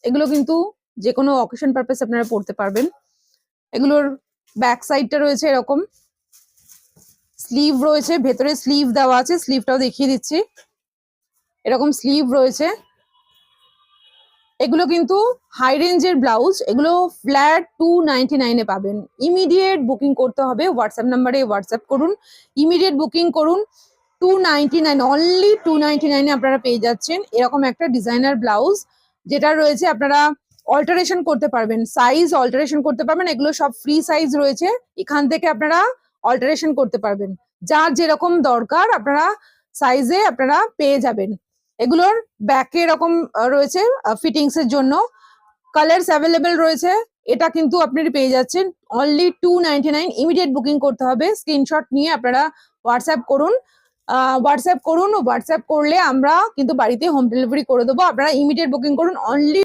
এগুলো কিন্তু যে কোনো অকেশন পারপাস আপনারা পড়তে পারবেন। এগুলোর ব্যাক সাইডটা রয়েছে এরকম, স্লিভ রয়েছে, ভেতরে স্লিভ দেওয়া আছে, স্লিভটাও দেখিয়ে দিচ্ছি, এরকম স্লিভ রয়েছে। এগুলো কিন্তু হাই রেঞ্জের ব্লাউজ, এগুলো ফ্ল্যাট 299 পাবেন। ইমিডিয়েট বুকিং করতে হবে, হোয়াটসঅ্যাপ নাম্বারে হোয়াটসঅ্যাপ করুন, ইমিডিয়েট বুকিং করুন। 299, অনলি 299 আপনারা পেয়ে যাচ্ছেন এরকম একটা ডিজাইনার ব্লাউজ, যেটা রয়েছে আপনারা অল্টারেশন করতে পারবেন, সাইজ অল্টারেশন করতে পারবেন। এগুলো সব ফ্রি সাইজ রয়েছে, এখান থেকে আপনারা অল্টারেশন করতে পারবেন, যার যেরকম দরকার আপনারা সাইজে আপনারা পেয়ে যাবেন। এগুলোর ব্যাকে এরকম রয়েছে ফিটিংস এর জন্য, কালার্স অ্যাভেলেবেল রয়েছে। এটা কিন্তু আপনারা পেয়ে যাচ্ছেন অনলি 299। ইমিডিয়েট বুকিং করতে হবে, স্ক্রিনশট নিয়ে আপনারা হোয়াটসঅ্যাপ করুন, হোয়াটসঅ্যাপ করলে আমরা কিন্তু বাড়িতে হোম ডেলিভারি করে দেবো। আপনারা ইমিডিয়েট বুকিং করুন, অনলি